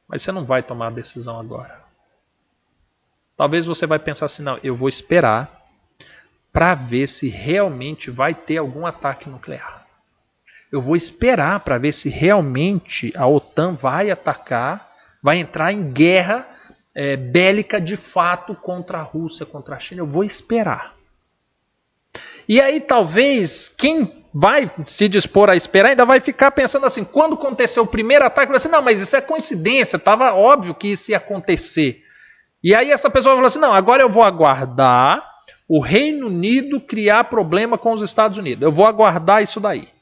mas você não vai tomar a decisão agora. Talvez você vai pensar assim, não, eu vou esperar para ver se realmente vai ter algum ataque nuclear. Eu vou esperar para ver se realmente a OTAN vai atacar, vai entrar em guerra bélica de fato contra a Rússia, contra a China. Eu vou esperar. E aí talvez quem vai se dispor a esperar ainda vai ficar pensando assim, quando aconteceu o primeiro ataque, vai assim, não, mas isso é coincidência, estava óbvio que isso ia acontecer. E aí essa pessoa fala assim, não, agora eu vou aguardar o Reino Unido criar problema com os Estados Unidos. Eu vou aguardar isso daí.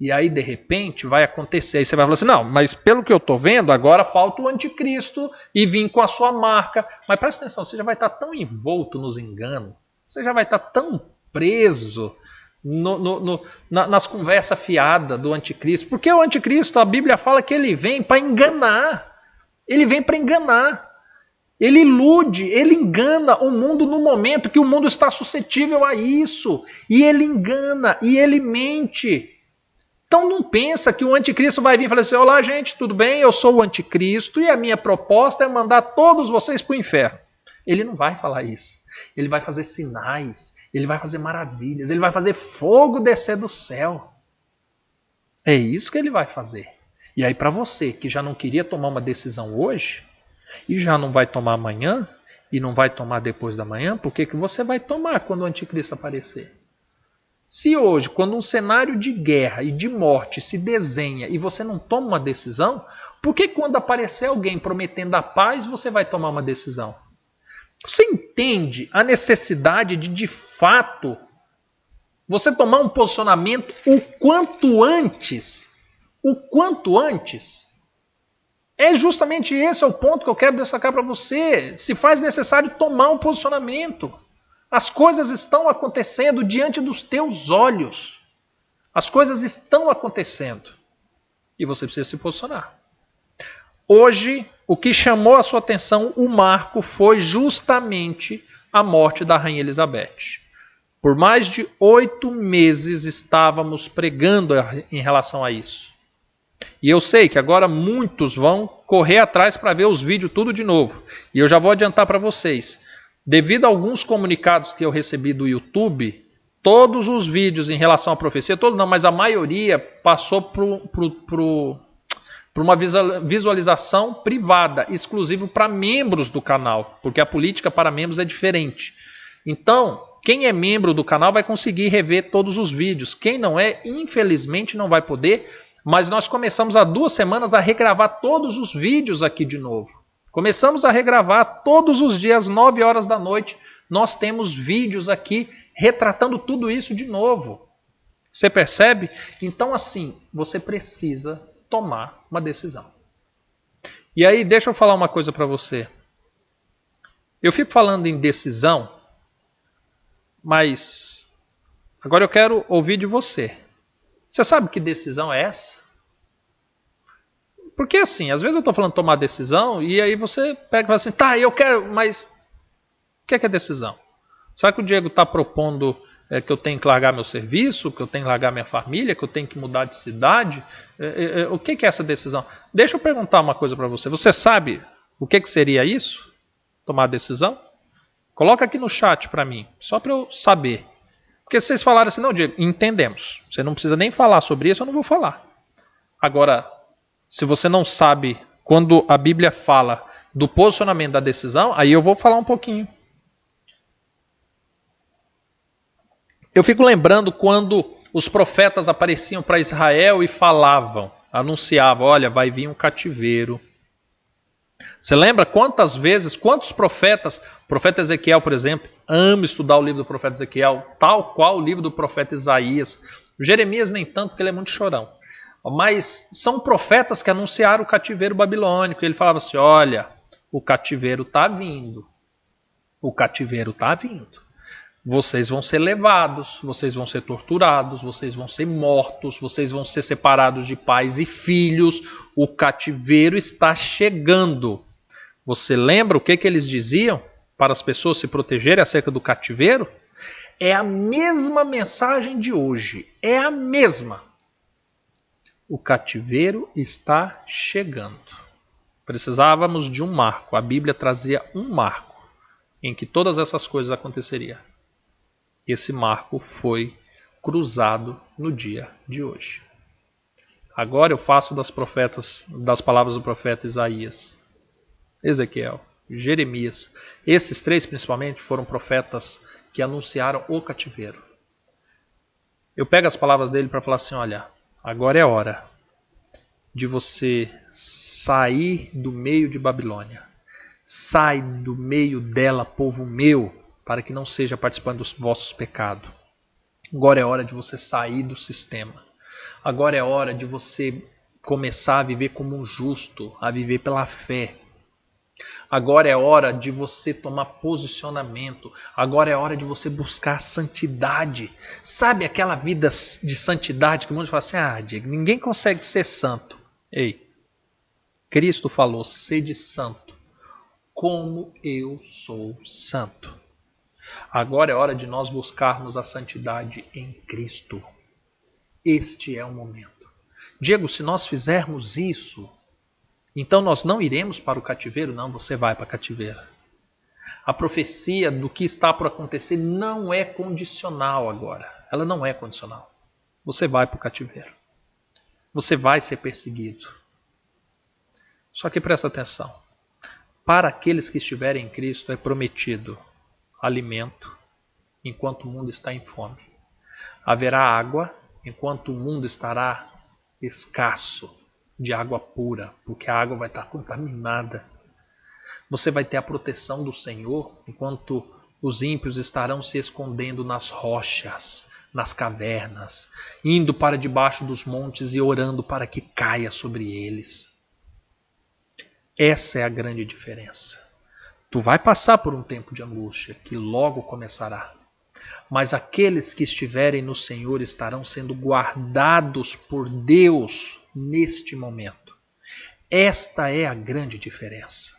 E aí, de repente, vai acontecer. Aí você vai falar assim, não, mas pelo que eu estou vendo, agora falta o anticristo e vir com a sua marca. Mas presta atenção, você já vai estar tão envolto nos enganos, você já vai estar tão preso nas conversas fiadas do anticristo. Porque o anticristo, a Bíblia fala que ele vem para enganar. Ele vem para enganar. Ele ilude, ele engana o mundo no momento que o mundo está suscetível a isso. E ele engana, e ele mente. Então não pensa que o anticristo vai vir e falar assim, olá gente, tudo bem? Eu sou o anticristo e a minha proposta é mandar todos vocês para o inferno. Ele não vai falar isso. Ele vai fazer sinais, ele vai fazer maravilhas, ele vai fazer fogo descer do céu. É isso que ele vai fazer. E aí para você que já não queria tomar uma decisão hoje, e já não vai tomar amanhã, e não vai tomar depois da manhã, por que você vai tomar quando o anticristo aparecer? Se hoje, quando um cenário de guerra e de morte se desenha e você não toma uma decisão, por que quando aparecer alguém prometendo a paz, você vai tomar uma decisão? Você entende a necessidade de fato, você tomar um posicionamento o quanto antes? O quanto antes? É justamente esse o ponto que eu quero destacar para você. Se faz necessário tomar um posicionamento. As coisas estão acontecendo diante dos teus olhos. As coisas estão acontecendo. E você precisa se posicionar. Hoje, o que chamou a sua atenção, o marco, foi justamente a morte da Rainha Elizabeth. Por mais de 8 meses estávamos pregando em relação a isso. E eu sei que agora muitos vão correr atrás para ver os vídeos tudo de novo. E eu já vou adiantar para vocês. Devido a alguns comunicados que eu recebi do YouTube, todos os vídeos em relação à profecia, todos não, mas a maioria passou por uma visualização privada, exclusivo para membros do canal, porque a política para membros é diferente. Então, quem é membro do canal vai conseguir rever todos os vídeos. Quem não é, infelizmente não vai poder, mas nós começamos há 2 semanas a regravar todos os vídeos aqui de novo. Começamos a regravar todos os dias, 9 horas da noite. Nós temos vídeos aqui retratando tudo isso de novo. Você percebe? Então, assim, você precisa tomar uma decisão. E aí, deixa eu falar uma coisa para você. Eu fico falando em decisão, mas agora eu quero ouvir de você. Você sabe que decisão é essa? Porque assim, às vezes eu estou falando de tomar decisão e aí você pega e fala assim, tá, eu quero, mas o que é decisão? Será que o Diego está propondo que eu tenho que largar meu serviço, que eu tenho que largar minha família, que eu tenho que mudar de cidade? O que é essa decisão? Deixa eu perguntar uma coisa para você. Você sabe o que seria isso? Tomar decisão? Coloca aqui no chat para mim, só para eu saber. Porque vocês falaram assim, não, Diego, entendemos. Você não precisa nem falar sobre isso, eu não vou falar. Agora, se você não sabe quando a Bíblia fala do posicionamento da decisão, aí eu vou falar um pouquinho. Eu fico lembrando quando os profetas apareciam para Israel e falavam, anunciavam, olha, vai vir um cativeiro. Você lembra quantas vezes, quantos profetas, o profeta Ezequiel, por exemplo, ama estudar o livro do profeta Ezequiel, tal qual o livro do profeta Isaías. Jeremias nem tanto, porque ele é muito chorão. Mas são profetas que anunciaram o cativeiro babilônico. Ele falava assim, olha, o cativeiro está vindo. O cativeiro está vindo. Vocês vão ser levados, vocês vão ser torturados, vocês vão ser mortos, vocês vão ser separados de pais e filhos. O cativeiro está chegando. Você lembra o que eles diziam para as pessoas se protegerem acerca do cativeiro? É a mesma mensagem de hoje. É a mesma. O cativeiro está chegando. Precisávamos de um marco. A Bíblia trazia um marco em que todas essas coisas aconteceriam. Esse marco foi cruzado no dia de hoje. Agora eu faço das palavras do profeta Isaías, Ezequiel, Jeremias. Esses 3 principalmente foram profetas que anunciaram o cativeiro. Eu pego as palavras dele para falar assim, olha, agora é hora de você sair do meio de Babilônia. Sai do meio dela, povo meu, para que não seja participante dos vossos pecados. Agora é hora de você sair do sistema. Agora é hora de você começar a viver como um justo, a viver pela fé. Agora é hora de você tomar posicionamento. Agora é hora de você buscar a santidade. Sabe aquela vida de santidade que muitos falam assim, Diego, ninguém consegue ser santo. Ei, Cristo falou, sede santo, como eu sou santo. Agora é hora de nós buscarmos a santidade em Cristo. Este é o momento. Diego, se nós fizermos isso, então nós não iremos para o cativeiro? Não, você vai para o cativeiro. A profecia do que está por acontecer não é condicional agora. Ela não é condicional. Você vai para o cativeiro. Você vai ser perseguido. Só que presta atenção. Para aqueles que estiverem em Cristo é prometido alimento enquanto o mundo está em fome. Haverá água enquanto o mundo estará escasso de água pura, porque a água vai estar contaminada. Você vai ter a proteção do Senhor enquanto os ímpios estarão se escondendo nas rochas, nas cavernas, indo para debaixo dos montes e orando para que caia sobre eles. Essa é a grande diferença. Tu vai passar por um tempo de angústia, que logo começará. Mas aqueles que estiverem no Senhor estarão sendo guardados por Deus neste momento. Esta é a grande diferença.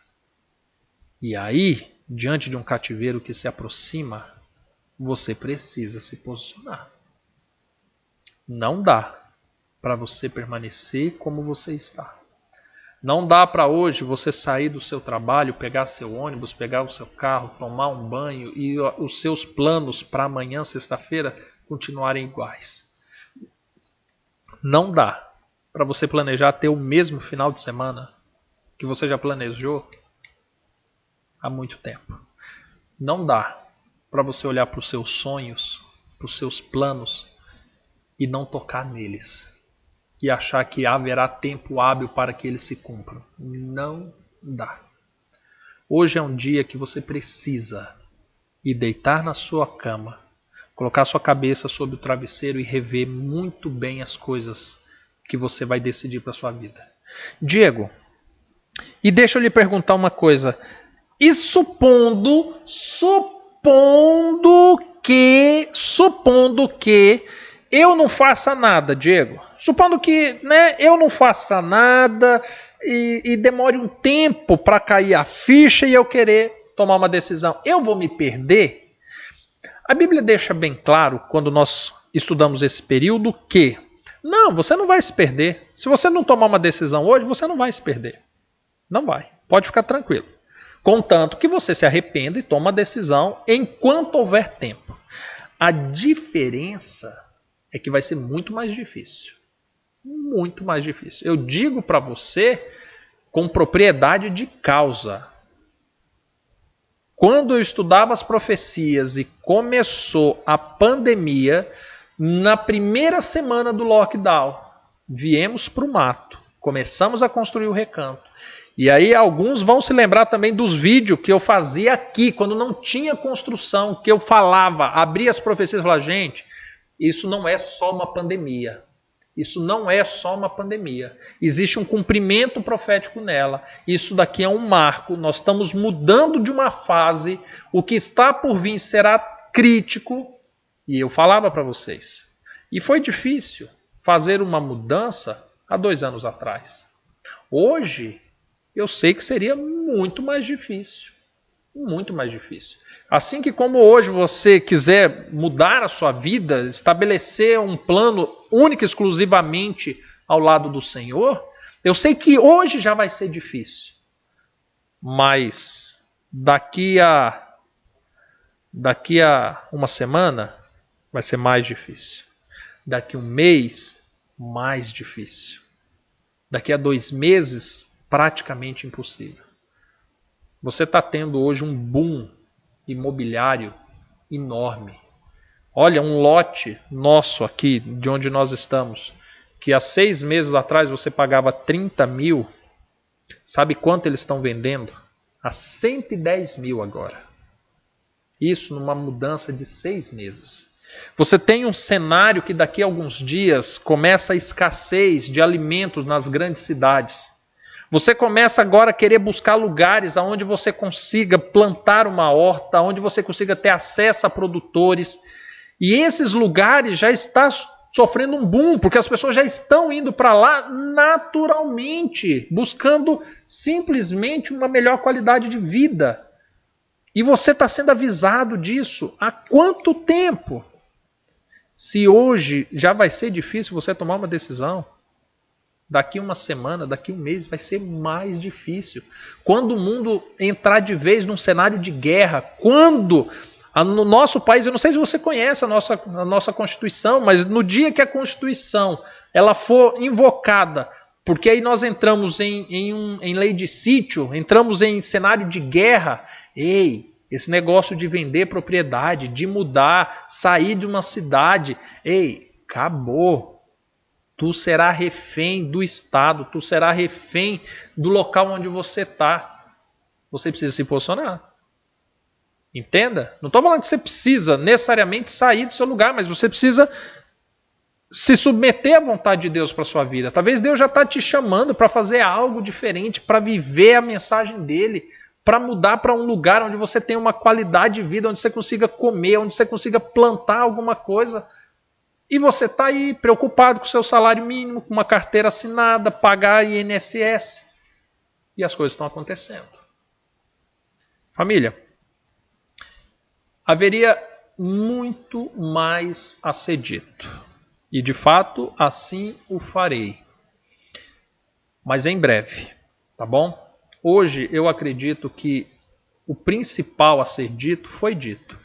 E aí, diante de um cativeiro que se aproxima, você precisa se posicionar. Não dá para você permanecer como você está. Não dá para hoje você sair do seu trabalho, pegar seu ônibus, pegar o seu carro, tomar um banho e os seus planos para amanhã, sexta-feira, continuarem iguais. Não dá para você planejar ter o mesmo final de semana que você já planejou há muito tempo. Não dá para você olhar para os seus sonhos, para os seus planos e não tocar neles. E achar que haverá tempo hábil para que eles se cumpram. Não dá. Hoje é um dia que você precisa ir deitar na sua cama, colocar sua cabeça sobre o travesseiro e rever muito bem as coisas que você vai decidir para sua vida. Diego, e deixa eu lhe perguntar uma coisa. E supondo que eu não faça nada, Diego. Supondo que eu não faça nada e demore um tempo para cair a ficha e eu querer tomar uma decisão. Eu vou me perder? A Bíblia deixa bem claro, quando nós estudamos esse período, que não, você não vai se perder. Se você não tomar uma decisão hoje, você não vai se perder. Não vai. Pode ficar tranquilo. Contanto que você se arrependa e tome uma decisão enquanto houver tempo. A diferença é que vai ser muito mais difícil. Muito mais difícil. Eu digo para você com propriedade de causa. Quando eu estudava as profecias e começou a pandemia, na primeira semana do lockdown, viemos para o mato, começamos a construir o recanto. E aí alguns vão se lembrar também dos vídeos que eu fazia aqui, quando não tinha construção, que eu falava, abria as profecias e falava, gente, isso não é só uma pandemia. Isso não é só uma pandemia. Existe um cumprimento profético nela. Isso daqui é um marco. Nós estamos mudando de uma fase. O que está por vir será crítico. E eu falava para vocês. E foi difícil fazer uma mudança há 2 anos atrás. Hoje, eu sei que seria muito mais difícil. Muito mais difícil. Assim que como hoje você quiser mudar a sua vida, estabelecer um plano único e exclusivamente ao lado do Senhor, eu sei que hoje já vai ser difícil. Mas daqui a uma semana vai ser mais difícil. Daqui a 1 mês, mais difícil. Daqui a 2 meses, praticamente impossível. Você está tendo hoje um boom imobiliário enorme. Olha, um lote nosso aqui, de onde nós estamos, que há 6 meses atrás você pagava 30 mil, sabe quanto eles estão vendendo? A 110 mil agora. Isso numa mudança de 6 meses. Você tem um cenário que daqui a alguns dias começa a escassez de alimentos nas grandes cidades. Você começa agora a querer buscar lugares onde você consiga plantar uma horta, onde você consiga ter acesso a produtores. E esses lugares já estão sofrendo um boom, porque as pessoas já estão indo para lá naturalmente, buscando simplesmente uma melhor qualidade de vida. E você está sendo avisado disso há quanto tempo? Se hoje já vai ser difícil você tomar uma decisão, daqui 1 semana, daqui 1 mês vai ser mais difícil. Quando o mundo entrar de vez num cenário de guerra, quando no nosso país, eu não sei se você conhece a nossa Constituição, mas no dia que a Constituição ela for invocada, porque aí nós entramos em lei de sítio, entramos em cenário de guerra, esse negócio de vender propriedade, de mudar, sair de uma cidade, acabou. Tu será refém do Estado, tu será refém do local onde você está. Você precisa se posicionar. Entenda? Não estou falando que você precisa necessariamente sair do seu lugar, mas você precisa se submeter à vontade de Deus para a sua vida. Talvez Deus já está te chamando para fazer algo diferente, para viver a mensagem dele, para mudar para um lugar onde você tem uma qualidade de vida, onde você consiga comer, onde você consiga plantar alguma coisa. E você está aí preocupado com o seu salário mínimo, com uma carteira assinada, pagar INSS. E as coisas estão acontecendo. Família, haveria muito mais a ser dito. E de fato, assim o farei. Mas em breve. Tá bom? Hoje eu acredito que o principal a ser dito foi dito.